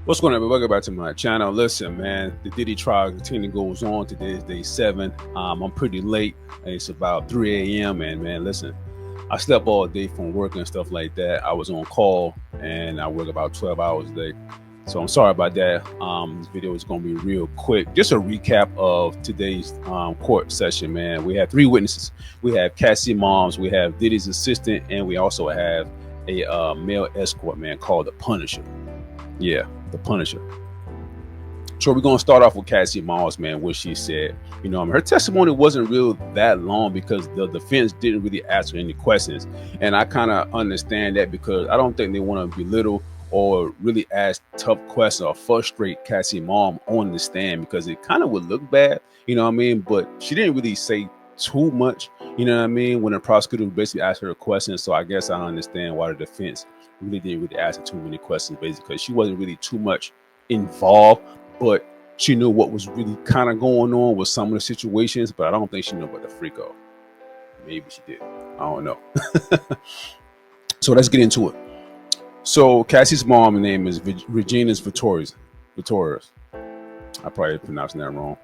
What's going on, everybody? Welcome back to my channel. Listen, man, the Diddy trial continually goes on. Today is day 7. I'm pretty late. It's about 3 a.m. And man, listen, I slept all day from work and stuff like that. I was on call and I work about 12 hours a day. So I'm sorry about that. This video is going to be real quick. Just a recap of today's court session, man. We have 3 witnesses. We have Cassie moms, we have Diddy's assistant, and we also have a male escort, man, called the Punisher. Yeah, the Punisher. So we're gonna start off with Cassie Moss, man, what she said. Her testimony wasn't real that long because the defense didn't really ask her any questions, and I kind of understand that because I don't think they want to belittle or really ask tough questions or frustrate Cassie mom on the stand because it kind of would look bad, you know what I mean? But she didn't really say too much, you know what I mean, when the prosecutor basically asked her a question. So I guess I understand why the defense really didn't really ask her too many questions, basically, because she wasn't really too much involved, but she knew what was really kind of going on with some of the situations, but I don't think she knew about the freak off. Maybe she did. I don't know. So let's get into it. So Cassie's mom name is Regina's Vittorious. I probably pronouncing that wrong.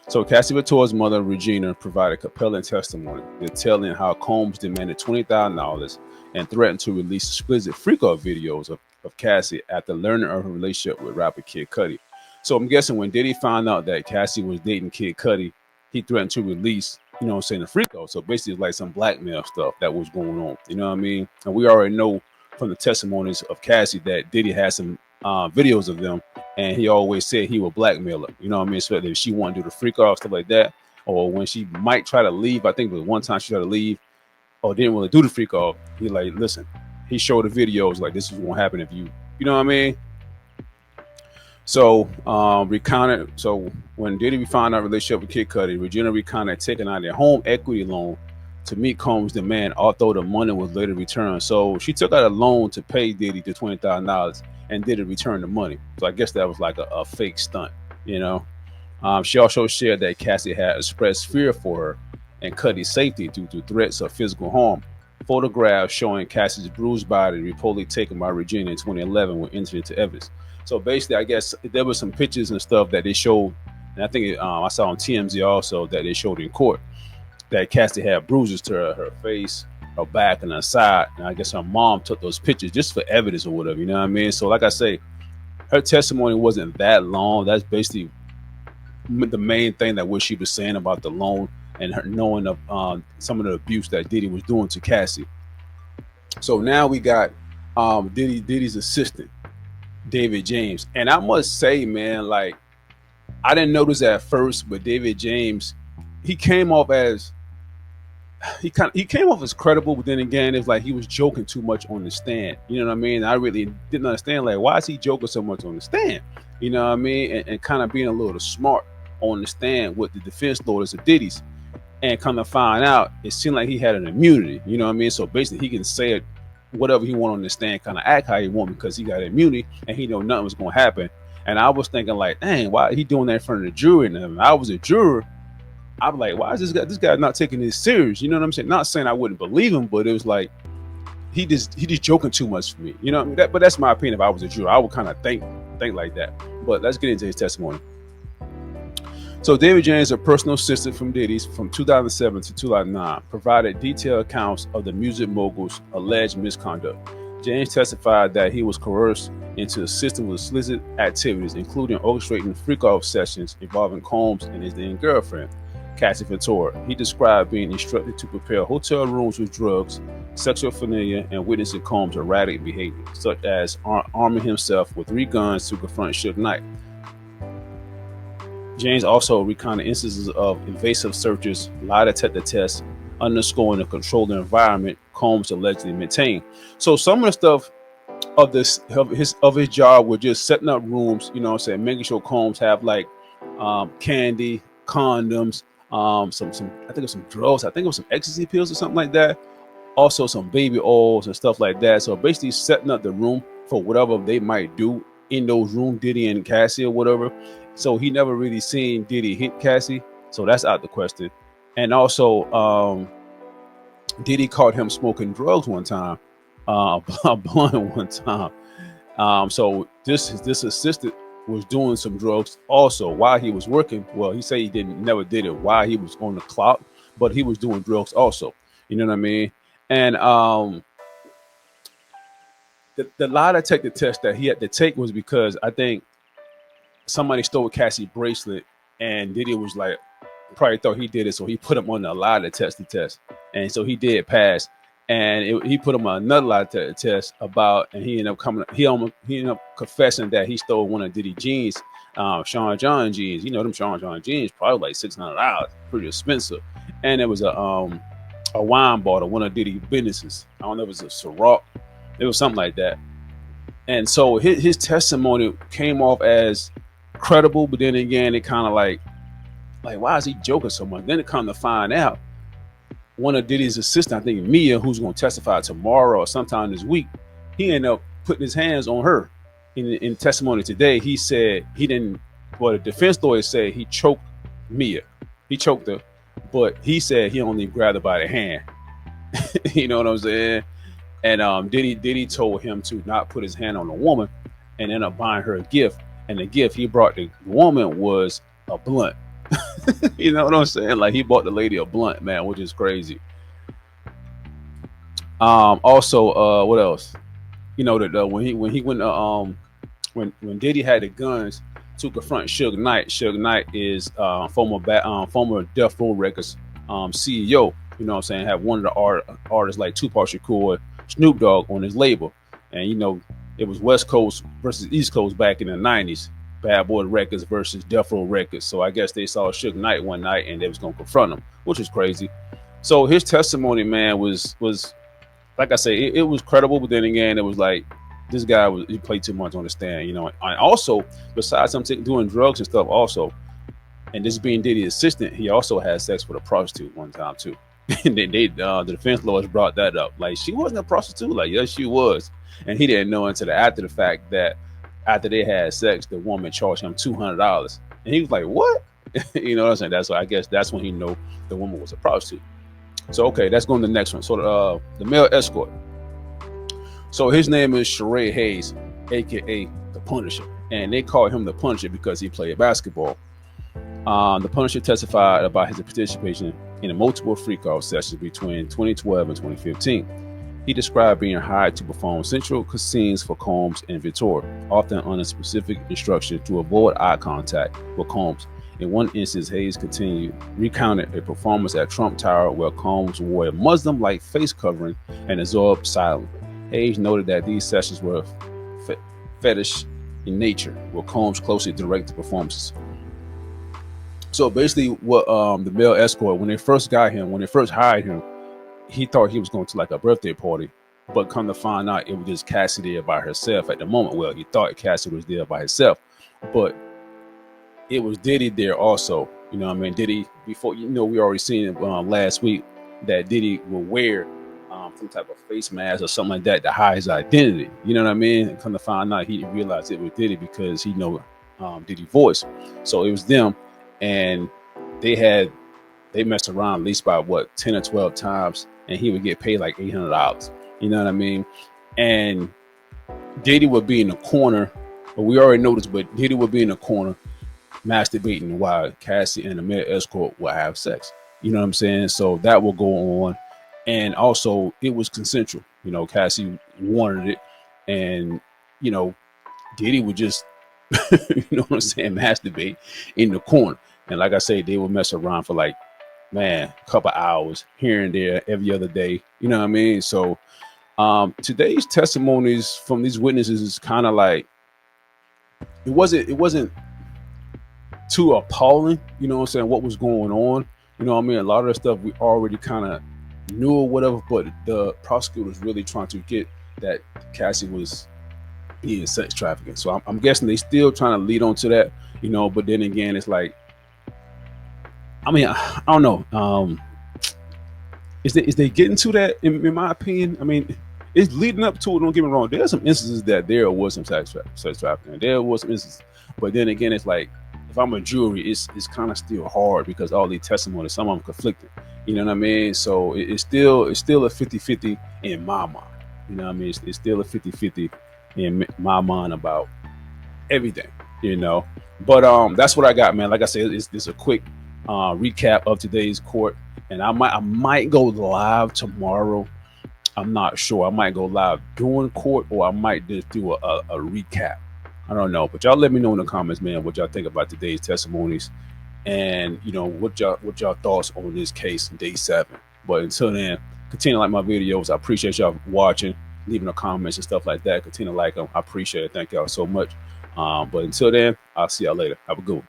So Cassie Vittoria's mother, Regina, provided compelling testimony detailing how Combs demanded $20,000 and threatened to release explicit freak-off videos of Cassie after learning of her relationship with rapper Kid Cudi. So I'm guessing when Diddy found out that Cassie was dating Kid Cudi, he threatened to release, the freak-off. So basically, like some blackmail stuff that was going on. You know what I mean? And we already know from the testimonies of Cassie that Diddy had some videos of them, and he always said he would blackmail her. You know what I mean? So if she wanted to do the freak off, stuff like that, or when she might try to leave, I think it was one time she tried to leave or didn't want to do the freak off, he like, listen, he showed the videos like this is what happen if you know what I mean? So recounted. So when Diddy found out relationship with Kid Cudi, Regina recounted taking out their home equity loan to meet Combs' demand, although the money was later returned. So she took out a loan to pay Diddy the $20,000 and Diddy return the money. So I guess that was like a fake stunt, She also shared that Cassie had expressed fear for her and Cudi's safety due to threats of physical harm. Photographs showing Cassie's bruised body reportedly taken by Regina in 2011 were entered into evidence. So basically, I guess there were some pictures and stuff that they showed, and I think I saw on TMZ also that they showed in court that Cassie had bruises to her face, her back, and her side. And I guess her mom took those pictures just for evidence or whatever, you know what I mean? So like I say, her testimony wasn't that long. That's basically the main thing that what she was saying about the loan and her knowing of some of the abuse that Diddy was doing to Cassie. So now we got Diddy's assistant, David James. And I must say, man, like, I didn't notice at first, but David James, he came off as credible, but then again, it's like he was joking too much on the stand. You know what I mean? I really didn't understand, like, why is he joking so much on the stand? You know what I mean? And kind of being a little smart on the stand with the defense lawyers of Diddy's. And come to find out, it seemed like he had an immunity. You know what I mean? So basically, he can say it, whatever he want on the stand, kind of act how he want because he got immunity and he know nothing was going to happen. And I was thinking, like, dang, why he doing that in front of the jury? And if I was a juror, I'm like, why is this guy not taking this serious? You know what I'm saying? Not saying I wouldn't believe him, but it was like he just joking too much for me. You know what I mean? But that's my opinion. If I was a juror, I would kind of think like that. But let's get into his testimony. So David James, a personal assistant from Diddy's from 2007 to 2009, provided detailed accounts of the music mogul's alleged misconduct. James testified that he was coerced into assisting with illicit activities, including orchestrating freak-off sessions involving Combs and his then girlfriend, Cassie Vittoria. He described being instructed to prepare hotel rooms with drugs, sexual paraphernalia, and witnessing Combs' erratic behavior, such as arming himself with 3 guns to confront Suge Knight. James also recounted instances of invasive searches, lie detector tests, underscoring the controlled environment Combs allegedly maintained. So some of the stuff of his job was just setting up rooms, you know what I'm saying, making sure Combs have like candy, condoms, some I think it was some drugs, I think it was some ecstasy pills or something like that. Also some baby oils and stuff like that. So basically setting up the room for whatever they might do in those rooms, Diddy and Cassie or whatever. So he never really seen Diddy hit Cassie, so that's out the question. And also, Diddy caught him smoking drugs one time, a blunt one time. So this assistant was doing some drugs also while he was working. Well, he said he never did it while he was on the clock, but he was doing drugs also. You know what I mean? And the lie detector test that he had to take was because I think somebody stole Cassie bracelet, and Diddy was like, probably thought he did it, so he put him on the lie detector test, and so he did pass. And he put him on another lie detector test about, and he ended up he ended up confessing that he stole one of Diddy jeans, Sean John jeans. You know them Sean John jeans, probably like $600, pretty expensive. And it was a wine bottle, one of Diddy businesses. I don't know if it was a Ciroc, it was something like that. And so his testimony came off as credible, but then again, it kind of like why is he joking so much? Then it come to find out, one of Diddy's assistants, I think Mia, who's going to testify tomorrow or sometime this week, he ended up putting his hands on her. In testimony today, he said he didn't. Well, the defense lawyer said he choked Mia, he choked her, but he said he only grabbed her by the hand. You know what I'm saying? And Diddy told him to not put his hand on the woman, and end up buying her a gift. And the gift he brought the woman was a blunt. You know what I'm saying? Like, he bought the lady a blunt, man, which is crazy. Also, what else? You know that when he went when Diddy had the guns to confront Suge Knight is former Death Row Records CEO. You know what I'm saying? Had one of the artists like Tupac Shakur, Snoop Dogg on his label, and you know it was West Coast versus East Coast back in the '90s. Bad Boy Records versus Death Row Records. So I guess they saw Suge Knight one night and they was gonna confront him, which is crazy. So his testimony, man, was like I say, it was credible, but then again, it was like this guy he played too much on the stand, you know. And also, besides him doing drugs and stuff, also, and this being Diddy's assistant, he also had sex with a prostitute one time too. And the defense lawyers brought that up, like she wasn't a prostitute, like yes she was, and he didn't know until after the fact that after they had sex, the woman charged him $200, and he was like, "What?" You know what I'm saying? That's why I guess that's when he knew the woman was a prostitute. So okay, let's go to the next one. So the male escort. So his name is Sheree Hayes, aka the Punisher, and they call him the Punisher because he played basketball. The Punisher testified about his participation in multiple freak-off sessions between 2012 and 2015. He described being hired to perform sensual scenes for Combs and Vittori, often under specific instructions to avoid eye contact with Combs. In one instance, Hayes recounted a performance at Trump Tower where Combs wore a Muslim-like face covering and absorbed silence. Hayes noted that these sessions were fetish in nature, with Combs closely directed performances. So basically, what the male escort, when they first hired him, he thought he was going to like a birthday party, but come to find out it was just Cassie there by herself at the moment. Well, he thought Cassie was there by herself, but it was Diddy there also. You know what I mean? Diddy, before, you know, we already seen it last week that Diddy will wear some type of face mask or something like that to hide his identity. You know what I mean? And come to find out, he realized it was Diddy because he know Diddy's voice. So it was them, and they messed around at least by what 10 or 12 times, and he would get paid like $800. You know what I mean? And Diddy would be in the corner, but we already noticed, but Diddy would be in the corner masturbating while Cassie and the male escort would have sex. You know what I'm saying? So that will go on. And also it was consensual. You know, Cassie wanted it, and you know, Diddy would just you know what I'm saying, masturbate in the corner. And like I say, they would mess around for like, man, a couple hours here and there every other day. You know what I mean? So today's testimonies from these witnesses is kind of like, it wasn't too appalling, you know what I'm saying, what was going on. You know what I mean? A lot of the stuff we already kind of knew or whatever, but the prosecutors really trying to get that Cassie was being sex trafficking. So I'm guessing they still trying to lead on to that, you know, but then again, it's like, I mean, I don't know. Is they getting to that? In my opinion, I mean, it's leading up to it. Don't get me wrong. There are some instances that there was some sex trafficking. There was some instances, but then again, it's like, if I'm a jury, it's kind of still hard because all these testimonies, some of them conflicting. You know what I mean? So it's still a 50-50 in my mind. You know what I mean? It's still a 50-50 in my mind about everything, you know. But that's what I got, man. Like I said, it's a quick recap of today's court, and I might go live tomorrow. I'm not sure. I might go live during court, or I might just do a recap. I don't know, but y'all let me know in the comments, man, what y'all think about today's testimonies, and you know what y'all thoughts on this case, day 7. But until then, continue to like my videos. I appreciate y'all watching, leaving the comments and stuff like that. Continue to like them. I appreciate it. Thank y'all so much. But until then, I'll see y'all later. Have a good one.